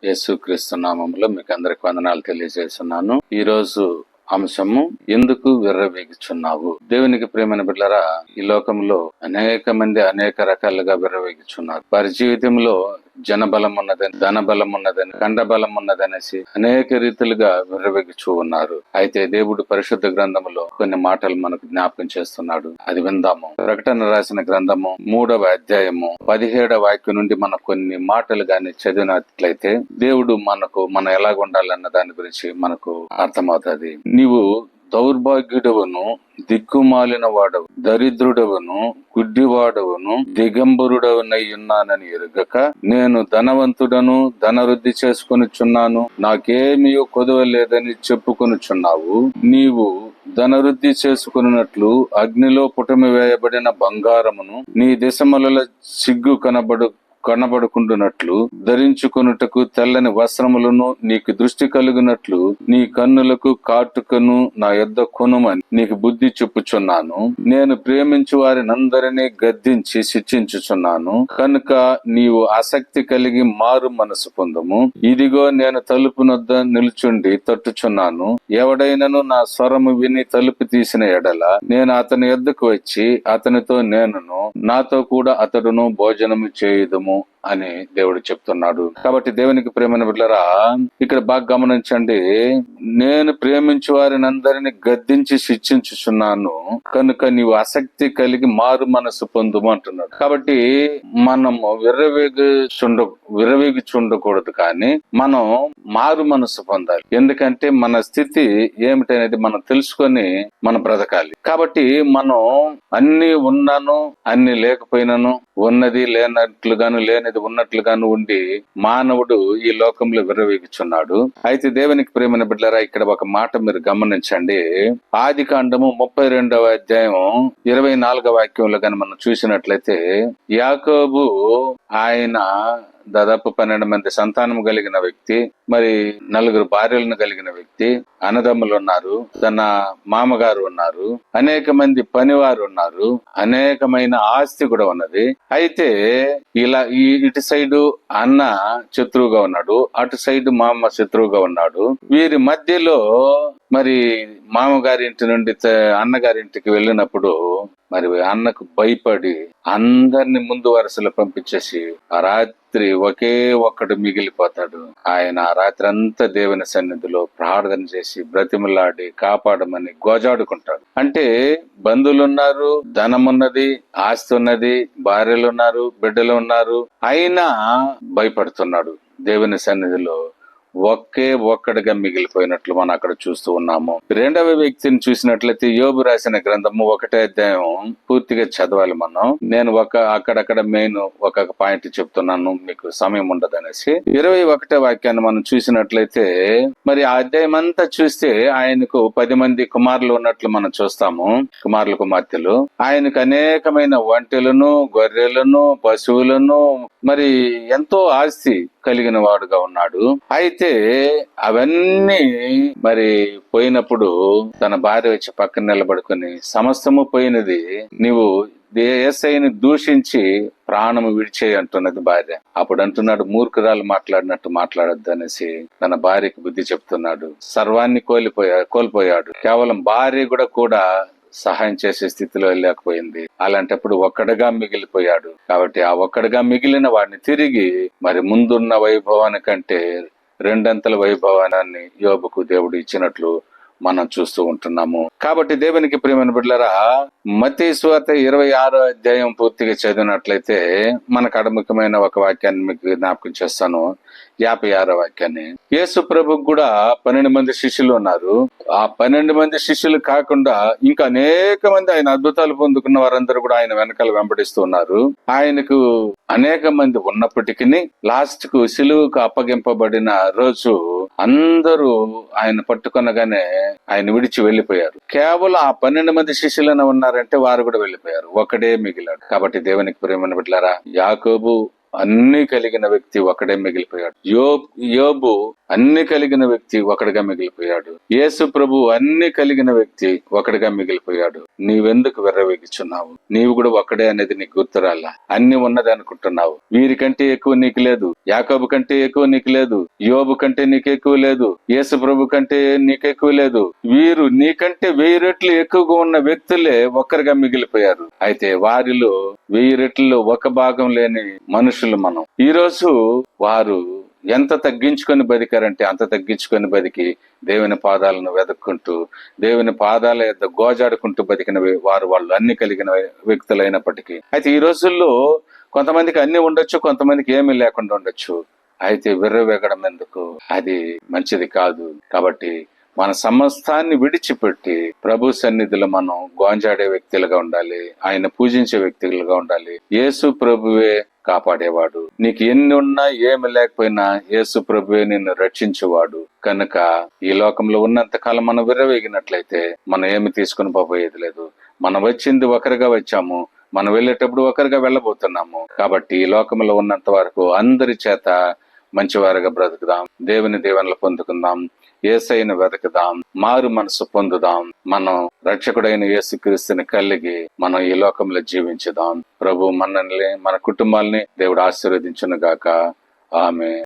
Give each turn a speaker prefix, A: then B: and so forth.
A: యేసుక్రీస్తు నామములో మీకు అందరికి వందనాలు తెలియజేస్తున్నాను. ఈ రోజు అంశము, ఎందుకు విర్రవీగుచున్నావు? దేవునికి ప్రియమైన బిడ్డలారా, ఈ లోకంలో అనేక మంది అనేక రకాలుగా విర్రవీగుచున్నారు. వారి జీవితంలో జనబలం ఉన్నదని, ధన బలం ఉన్నదని, కండ బలం ఉన్నదనేసి అనేక రీతిలుగా విర్రవీగుచూ ఉన్నారు. అయితే దేవుడు పరిశుద్ధ గ్రంథములో కొన్ని మాటలు మనకు జ్ఞాపకం చేస్తున్నాడు. అది విందాము. ప్రకటన రాసిన గ్రంథము 3వ అధ్యాయము 17వ వాక్యం నుండి మనం కొన్ని మాటలు గాని చదివినట్లయితే దేవుడు మనం ఎలాగ ఉండాలన్న దాని గురించి మనకు అర్థమవుతుంది. నీవు దౌర్భాగ్యుడవును, దిక్కుమాలిన వాడవు, దరిద్రుడవును, గుడ్డివాడవును, దిగంబరుడవునై ఉన్నానని ఎరుగక, నేను ధనవంతుడను, ధనవృద్ధి చేసుకొనుచున్నాను, నాకేమీ కొదువ లేదని చెప్పుకొనుచున్నావు. నీవు ధనవృద్ధి చేసుకున్నట్లు అగ్నిలో పుటమి వేయబడిన బంగారమును నీ దిశములలో సిగ్గు కనబడుకుంటున్నట్లు ధరించుకొనుటకు తెల్లని వస్త్రములను నీకు దృష్టి కలుగునట్లు నీ కన్నులకు కాటుకను నా యొద్ద కొనుమని నీకు బుద్ధి చెప్పుచున్నాను. నేను ప్రేమించు వారినందరినీ గద్దించి శిక్షించుచున్నాను. కనుక నీవు ఆసక్తి కలిగి మారు మనసు పొందము. ఇదిగో నేను తలుపు నొద్ద నిలుచుండి తట్టుచున్నాను. ఎవడైనను నా స్వరము విని తలుపు తీసిన ఎడల నేను అతని యొద్దకు వచ్చి అతనితో నేనును, నాతో కూడా అతడును భోజనము చేయుదుము అని దేవుడు చెప్తున్నాడు. కాబట్టి దేవునికి ప్రేమైన బిడ్డలారా, ఇక్కడ బాగా గమనించండి. నేను ప్రేమించు వారిని అందరిని గద్దించి శిక్షించుచున్నాను, కనుక నీవు ఆసక్తి కలిగి మారు మనసు పొందుము అంటున్నాడు. కాబట్టి మనము విర్రవీగి చూడకూడదు, కానీ మనం మారు మనసు పొందాలి. ఎందుకంటే మన స్థితి ఏమిటనేది మనం తెలుసుకొని మనం బ్రతకాలి. కాబట్టి మనం అన్ని ఉన్నాను, అన్ని లేకపోయినాను, ఉన్నది లేనట్లుగాను లేనిది ఉన్నట్లుగాను ఉండి మానవుడు ఈ లోకంలో విర్రవీగుచున్నాడు. అయితే దేవునికి ప్రేమైన బిడ్డలారా, ఇక్కడ ఒక మాట మీరు గమనించండి. ఆదికాండము 32వ అధ్యాయం 24వ వాక్యంలో కానీ మనం చూసినట్లయితే, యాకోబు ఆయన దాదాపు 12 మంది సంతానం కలిగిన వ్యక్తి, మరి 4 భార్యలను కలిగిన వ్యక్తి, అన్నదమ్ములు ఉన్నారు, తన మామగారు ఉన్నారు, అనేక మంది పనివారు ఉన్నారు, అనేకమైన ఆస్తి కూడా ఉన్నది. అయితే ఇలా ఇటు సైడు అన్న శత్రువుగా ఉన్నాడు, అటు సైడు మామ శత్రువుగా ఉన్నాడు. వీరి మధ్యలో మరి మామగారింటి నుండి అన్నగారింటికి వెళ్ళినప్పుడు మరి అన్నకు భయపడి అందరిని ముందు వరుసలో పంపించేసి ఆ రాత్రి ఒకే ఒక్కడు మిగిలిపోతాడు. ఆయన ఆ రాత్రి అంతా దేవుని సన్నిధిలో ప్రార్థన చేసి బ్రతిమలాడి కాపాడమని గోజాడుకుంటాడు. అంటే బంధువులున్నారు, ధనమున్నది, ఆస్తి ఉన్నది, భార్యలు ఉన్నారు, బిడ్డలు ఉన్నారు, అయినా భయపడుతున్నాడు. దేవుని సన్నిధిలో ఒకే ఒక్కడిగా మిగిలిపోయినట్లు మనం అక్కడ చూస్తూ ఉన్నాము. రెండవ వ్యక్తిని చూసినట్లయితే యోబు రాసిన గ్రంథము 1వ అధ్యాయం పూర్తిగా చదవాలి మనం. నేను అక్కడక్కడ మెయిన్ ఒక్కొక్క పాయింట్ చెప్తున్నాను, మీకు సమయం ఉండదనేసి. 21వ వాక్యాన్ని మనం చూసినట్లయితే, మరి ఆ అధ్యాయం అంతా చూస్తే ఆయనకు 10 మంది కుమారులు ఉన్నట్లు మనం చూస్తాము, కుమారులు కుమార్తెలు. ఆయనకు అనేకమైన ఒంటెలను, గొర్రెలను, పశువులను, మరి ఎంతో ఆస్తి కలిగిన వాడుగా ఉన్నాడు. అయితే అవన్నీ మరి పోయినప్పుడు తన భార్య వచ్చి పక్కన నిలబడుకుని, సమస్తము పోయినది, నీవు యేసయ్యని దూషించి ప్రాణము విడిచేయి అంటున్నది భార్య. అప్పుడు అంటున్నాడు, మూర్ఖురాలు మాట్లాడినట్టు మాట్లాడొద్దు అనేసి తన భార్యకి బుద్ధి చెప్తున్నాడు. సర్వాన్ని కోల్పోయాడు. కేవలం భార్య కూడా సహాయం చేసే స్థితిలో లేకపోయింది. అలాంటప్పుడు ఒక్కడిగా మిగిలిపోయాడు. కాబట్టి ఆ ఒక్కడిగా మిగిలిన వాడిని తిరిగి మరి ముందున్న వైభవానికంటే 2 అంతల వైభవాన్ని యోబుకు దేవుడు ఇచ్చినట్లు మనం చూస్తూ ఉంటున్నాము. కాబట్టి దేవునికి ప్రియమైన బిడ్డలారా, మత్తయి సువార్త 26వ అధ్యాయం పూర్తిగా చదివినట్లయితే మనకు అడముఖమైన ఒక వాక్యాన్ని మీకు జ్ఞాపకం చేస్తాను, 56వ వాక్యాన్ని. యేసు ప్రభుకు కూడా 12 మంది శిష్యులు ఉన్నారు. ఆ 12 మంది శిష్యులు కాకుండా ఇంకా అనేక మంది ఆయన అద్భుతాలు పొందుకున్న వారందరూ కూడా ఆయన వెనకాల వెంబడిస్తూ ఉన్నారు. ఆయనకు అనేక మంది ఉన్నప్పటికీ లాస్ట్ కు సిలువకు అప్పగింపబడిన రోజు అందరూ ఆయన పట్టుకొనగానే ఆయన విడిచి వెళ్లిపోయారు. కేవలం ఆ 12 మంది శిష్యులను ఉన్నారంటే వారు కూడా వెళ్లిపోయారు, ఒకడే మిగిలాడు. కాబట్టి దేవునికి ప్రియమైన బిడ్డలారా, యాకోబు అన్ని కలిగిన వ్యక్తి ఒకడే మిగిలిపోయాడు. యోబు అన్ని కలిగిన వ్యక్తి ఒకడిగా మిగిలిపోయాడు. యేసు ప్రభు అన్ని కలిగిన వ్యక్తి ఒకడిగా మిగిలిపోయాడు. నీవెందుకు విర్రవీగుచున్నావు? నీవు కూడా ఒక్కడే అనేది నీకు గుర్తురాలా? అన్ని ఉన్నది అనుకుంటున్నావు. వీరికంటే ఎక్కువ నీకు లేదు, యాకోబు కంటే ఎక్కువ నీకు లేదు, యోబు కంటే నీకు ఎక్కువ లేదు, యేసు ప్రభు కంటే నీకు ఎక్కువ లేదు. వీరు నీకంటే 1000 రెట్లు ఎక్కువగా ఉన్న వ్యక్తులే ఒక్కరిగా మిగిలిపోయారు. అయితే వారిలో 1000 రెట్లలో ఒక భాగం లేని మనుషులు మనం. ఈ రోజు వారు ఎంత తగ్గించుకొని బతికారంటే అంత తగ్గించుకొని బతికి దేవుని పాదాలను వెతుక్కుంటూ, దేవుని పాదాల యొద్ద గోజాడుకుంటూ బతికిన వాళ్ళు అన్ని కలిగిన వ్యక్తులైనప్పటికీ. అయితే ఈ రోజుల్లో కొంతమందికి అన్ని ఉండొచ్చు, కొంతమందికి ఏమీ లేకుండా ఉండొచ్చు. అయితే విర్రవేగడం ఎందుకు? అది మంచిది కాదు. కాబట్టి మన సమస్తాన్ని విడిచిపెట్టి ప్రభు సన్నిధిలో మనం గోంజాడే వ్యక్తులుగా ఉండాలి, ఆయన పూజించే వ్యక్తులుగా ఉండాలి. యేసు ప్రభువే కాపాడేవాడు. నీకు ఎన్ని ఉన్నా ఏమి లేకపోయినా యేసు ప్రభువే నిన్ను రక్షించేవాడు. కనుక ఈ లోకంలో ఉన్నంత కాలం మనం విర్రవేగినట్లయితే మనం ఏమి తీసుకుని పోయేది లేదు. మనం వచ్చింది ఒకరిగా వచ్చాము, మనం వెళ్ళేటప్పుడు ఒకరిగా వెళ్ళబోతున్నాము. కాబట్టి ఈ లోకంలో ఉన్నంత వరకు అందరి చేత మంచివారుగా బ్రతుకుదాం, దేవుని దీవెనలు పొందుకుందాం, యేసయ్యను వెతకుదాం, మారు మనసు పొందుదాం. మనం రక్షకుడైన యేసుక్రీస్తుని కలిగి మనం ఈ లోకంలో జీవించుదాం. ప్రభు మనల్ని, మన కుటుంబాల్ని దేవుడు ఆశీర్వదించును గాక. ఆమేన్.